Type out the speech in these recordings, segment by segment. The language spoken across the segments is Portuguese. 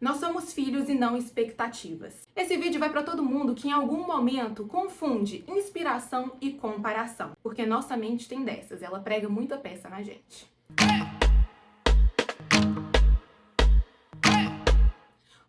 Nós somos filhos e não expectativas. Esse vídeo vai para todo mundo que em algum momento confunde inspiração e comparação, porque nossa mente tem dessas, ela prega muita peça na gente.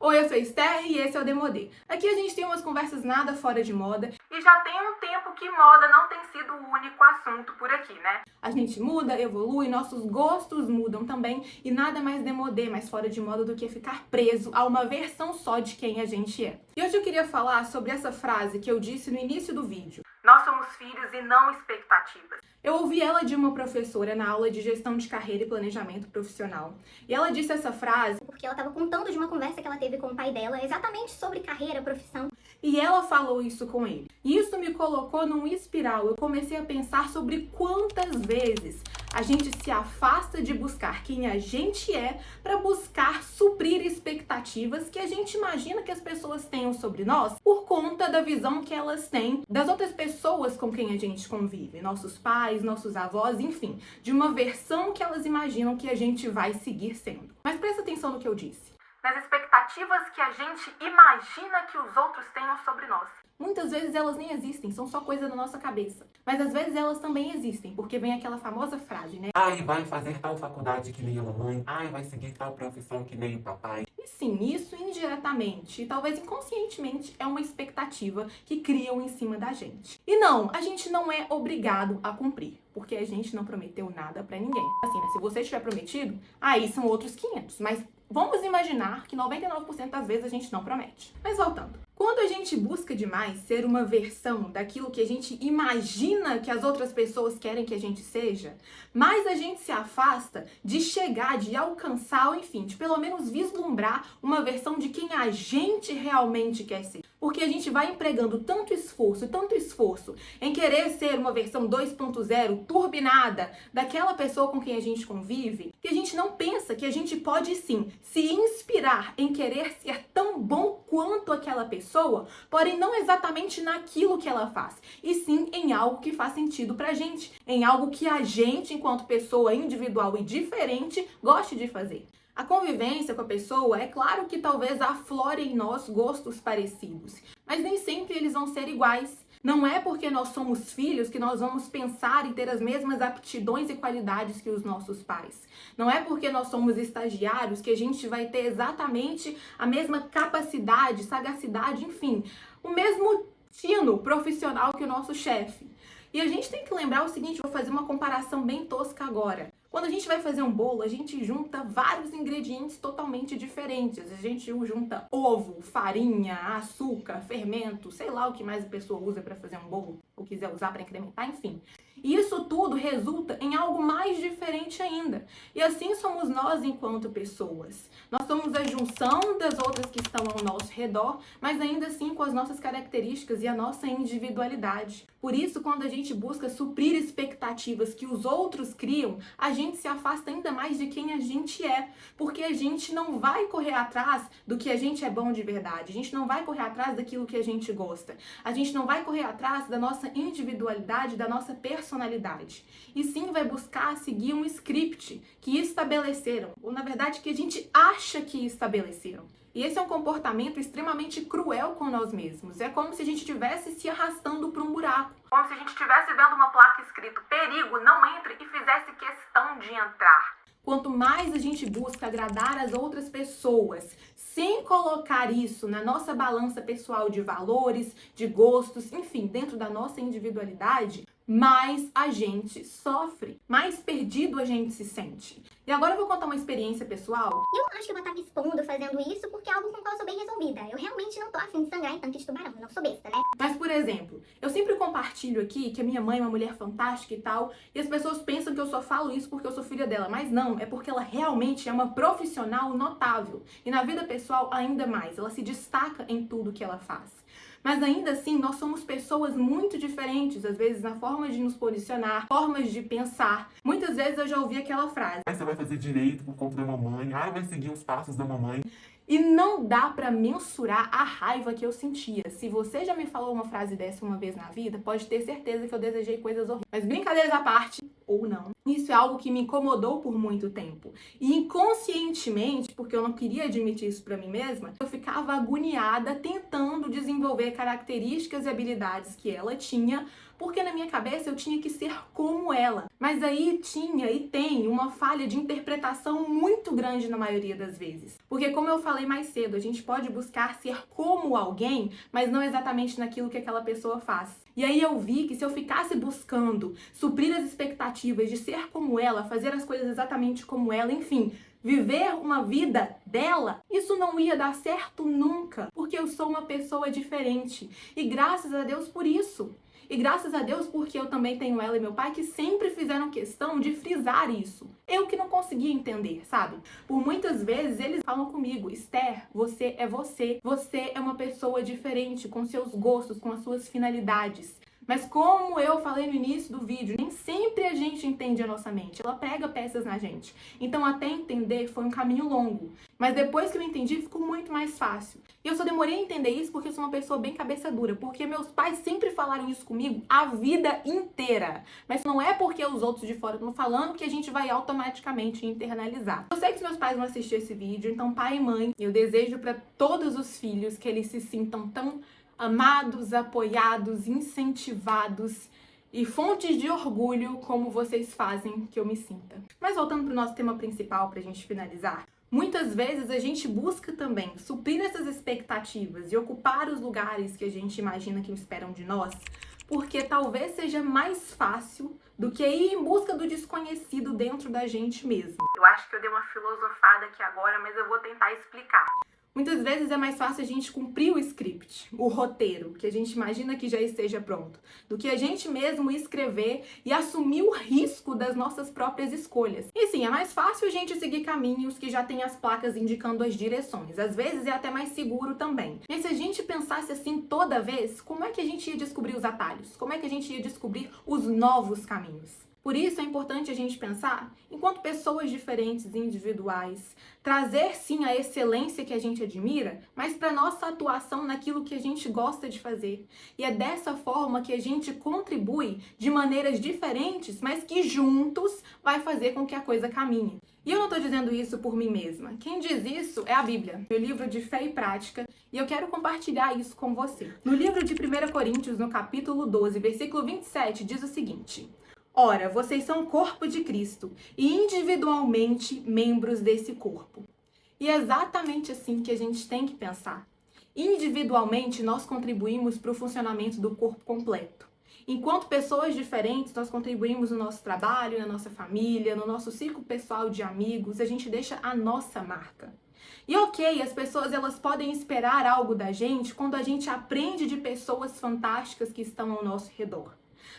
Oi, eu sou a Esther e esse é o Demodê. Aqui a gente tem umas conversas nada fora de moda e já tem um tempo que moda não tem sido o único assunto por aqui, né? A gente muda, evolui, nossos gostos mudam também e nada mais demodê, mais fora de moda do que ficar preso a uma versão só de quem a gente é. E hoje eu queria falar sobre essa frase que eu disse no início do vídeo. Nós somos filhos e não expectativas. Eu ouvi ela de uma professora na aula de gestão de carreira e planejamento profissional. E ela disse essa frase porque ela estava contando de uma conversa que ela teve com o pai dela, exatamente sobre carreira, profissão. E ela falou isso com ele. E isso me colocou num espiral. Eu comecei a pensar sobre quantas vezes a gente se afasta de buscar quem a gente é para buscar suprir expectativas que a gente imagina que as pessoas tenham sobre nós por conta da visão que elas têm das outras pessoas com quem a gente convive, nossos pais, nossos avós, enfim, de uma versão que elas imaginam que a gente vai seguir sendo. Mas presta atenção no que eu disse. Nas expectativas que a gente imagina que os outros tenham sobre nós. Muitas vezes elas nem existem, são só coisa da nossa cabeça. Mas às vezes elas também existem, porque vem aquela famosa frase, né? Ai, vai fazer tal faculdade que nem a mamãe. Ai, vai seguir tal profissão que nem o papai. E sim, isso indiretamente, e talvez inconscientemente, é uma expectativa que criam em cima da gente. E não, a gente não é obrigado a cumprir, porque a gente não prometeu nada pra ninguém. Assim, né? Se você tiver prometido, aí são outros 500, mas vamos imaginar que 99% das vezes a gente não promete. Mas voltando. Quando a gente busca demais ser uma versão daquilo que a gente imagina que as outras pessoas querem que a gente seja, mais a gente se afasta de chegar, de alcançar, ou enfim, de pelo menos vislumbrar uma versão de quem a gente realmente quer ser. Porque a gente vai empregando tanto esforço em querer ser uma versão 2.0 turbinada daquela pessoa com quem a gente convive, que a gente não pensa que a gente pode sim se inspirar em querer ser tão bom quanto aquela pessoa, porém não exatamente naquilo que ela faz, e sim em algo que faz sentido pra gente, em algo que a gente, enquanto pessoa individual e diferente, goste de fazer. A convivência com a pessoa, é claro que talvez aflore em nós gostos parecidos, mas nem sempre eles vão ser iguais. Não é porque nós somos filhos que nós vamos pensar e ter as mesmas aptidões e qualidades que os nossos pais. Não é porque nós somos estagiários que a gente vai ter exatamente a mesma capacidade, sagacidade, enfim, o mesmo tino profissional que o nosso chefe. E a gente tem que lembrar o seguinte, vou fazer uma comparação bem tosca agora. Quando a gente vai fazer um bolo, a gente junta vários ingredientes totalmente diferentes. A gente junta ovo, farinha, açúcar, fermento, sei lá o que mais a pessoa usa para fazer um bolo, ou quiser usar para incrementar, enfim. E isso tudo resulta em algo mais diferente ainda. E assim somos nós enquanto pessoas. Nós somos a junção das outras que estão ao nosso redor, mas ainda assim com as nossas características e a nossa individualidade. Por isso, quando a gente busca suprir expectativas que os outros criam, a gente se afasta ainda mais de quem a gente é. Porque a gente não vai correr atrás do que a gente é bom de verdade. A gente não vai correr atrás daquilo que a gente gosta. A gente não vai correr atrás da nossa individualidade, da nossa personalidade. E sim vai buscar seguir um script que estabeleceram, ou na verdade que a gente acha que estabeleceram. E esse é um comportamento extremamente cruel com nós mesmos. É como se a gente estivesse se arrastando para um buraco. Como se a gente estivesse vendo uma placa escrito perigo, não entre, e fizesse questão de entrar. Quanto mais a gente busca agradar as outras pessoas, sem colocar isso na nossa balança pessoal de valores, de gostos, enfim, dentro da nossa individualidade, mais a gente sofre, mais perdido a gente se sente. E agora eu vou contar uma experiência pessoal. Eu não acho que eu vou estar me expondo fazendo isso porque é algo com o qual eu sou bem resolvida. Eu realmente não tô afim de sangrar em tanque de tubarão, eu não sou besta, né? Mas, por exemplo, eu sempre compartilho aqui que a minha mãe é uma mulher fantástica e tal, e as pessoas pensam que eu só falo isso porque eu sou filha dela, mas não, é porque ela realmente é uma profissional notável. E na vida pessoal ainda mais, ela se destaca em tudo que ela faz. Mas ainda assim, nós somos pessoas muito diferentes, às vezes na forma de nos posicionar, formas de pensar. Muitas vezes eu já ouvi aquela frase: Ai, você vai fazer direito por conta da mamãe. Ai, vai seguir os passos da mamãe. E não dá pra mensurar a raiva que eu sentia. Se você já me falou uma frase dessa uma vez na vida, pode ter certeza que eu desejei coisas horríveis. Mas brincadeiras à parte, ou não, Isso é algo que me incomodou por muito tempo. E inconscientemente, porque eu não queria admitir isso pra mim mesma, eu ficava agoniada tentando desenvolver características e habilidades que ela tinha, porque na minha cabeça eu tinha que ser como ela. Mas aí tinha e tem uma falha de interpretação muito grande na maioria das vezes. Porque como eu falei mais cedo, a gente pode buscar ser como alguém, mas não exatamente naquilo que aquela pessoa faz. E aí eu vi que se eu ficasse buscando suprir as expectativas de ser como ela, fazer as coisas exatamente como ela, enfim, viver uma vida dela, isso não ia dar certo nunca, porque eu sou uma pessoa diferente. E graças a Deus por isso. E graças a Deus porque eu também tenho ela e meu pai que sempre fizeram questão de frisar isso. Eu que não conseguia entender, sabe? Por muitas vezes eles falam comigo, Esther, você é uma pessoa diferente, com seus gostos, com as suas finalidades. Mas como eu falei no início do vídeo, nem sempre a gente entende a nossa mente, ela prega peças na gente. Então até entender foi um caminho longo, mas depois que eu entendi ficou muito mais fácil. E eu só demorei a entender isso porque eu sou uma pessoa bem cabeça dura, porque meus pais sempre falaram isso comigo a vida inteira. Mas não é porque os outros de fora estão falando que a gente vai automaticamente internalizar. Eu sei que os meus pais vão assistir esse vídeo, então pai e mãe, eu desejo para todos os filhos que eles se sintam tão amados, apoiados, incentivados e fontes de orgulho como vocês fazem que eu me sinta. Mas voltando para o nosso tema principal, para a gente finalizar, muitas vezes a gente busca também suprir essas expectativas e ocupar os lugares que a gente imagina que esperam de nós, porque talvez seja mais fácil do que ir em busca do desconhecido dentro da gente mesmo. Eu acho que eu dei uma filosofada aqui agora, mas eu vou tentar explicar. Muitas vezes é mais fácil a gente cumprir o script, o roteiro, que a gente imagina que já esteja pronto, do que a gente mesmo escrever e assumir o risco das nossas próprias escolhas. E sim, é mais fácil a gente seguir caminhos que já têm as placas indicando as direções. Às vezes é até mais seguro também. Mas se a gente pensasse assim toda vez, como é que a gente ia descobrir os atalhos? Como é que a gente ia descobrir os novos caminhos? Por isso é importante a gente pensar, enquanto pessoas diferentes e individuais, trazer sim a excelência que a gente admira, mas para nossa atuação naquilo que a gente gosta de fazer. E é dessa forma que a gente contribui de maneiras diferentes, mas que juntos vai fazer com que a coisa caminhe. E eu não estou dizendo isso por mim mesma. Quem diz isso é a Bíblia, meu livro de fé e prática, e eu quero compartilhar isso com você. No livro de 1 Coríntios, no capítulo 12, versículo 27, diz o seguinte: ora, vocês são o corpo de Cristo e individualmente membros desse corpo. E é exatamente assim que a gente tem que pensar. Individualmente, nós contribuímos para o funcionamento do corpo completo. Enquanto pessoas diferentes, nós contribuímos no nosso trabalho, na nossa família, no nosso círculo pessoal de amigos, a gente deixa a nossa marca. E ok, as pessoas elas podem esperar algo da gente quando a gente aprende de pessoas fantásticas que estão ao nosso redor.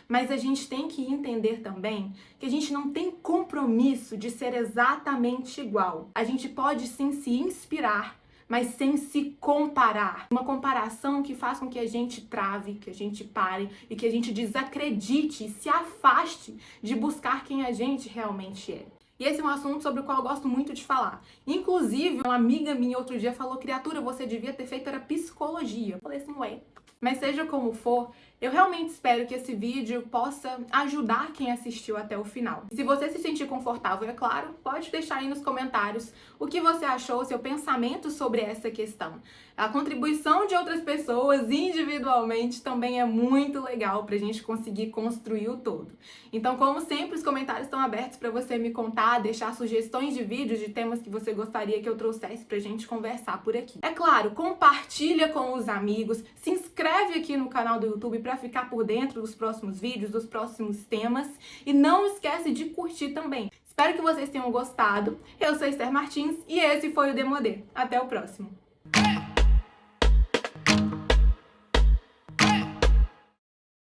Mas a gente tem que entender também que a gente não tem compromisso de ser exatamente igual. A gente pode sim se inspirar, mas sem se comparar. Uma comparação que faça com que a gente trave, que a gente pare e que a gente desacredite e se afaste de buscar quem a gente realmente é. E esse é um assunto sobre o qual eu gosto muito de falar. Inclusive, uma amiga minha outro dia falou: criatura, você devia ter feito era psicologia. Eu falei assim, ué. Mas seja como for, eu realmente espero que esse vídeo possa ajudar quem assistiu até o final. Se você se sentir confortável, é claro, pode deixar aí nos comentários o que você achou, seu pensamento sobre essa questão. A contribuição de outras pessoas individualmente também é muito legal pra gente conseguir construir o todo. Então, como sempre, os comentários estão abertos para você me contar, deixar sugestões de vídeos de temas que você gostaria que eu trouxesse pra gente conversar por aqui. É claro, compartilha com os amigos, se inscreve aqui no canal do YouTube para ficar por dentro dos próximos vídeos, dos próximos temas, e não esquece de curtir também. Espero que vocês tenham gostado. Eu sou Esther Martins e esse foi o Demodê. Até o próximo.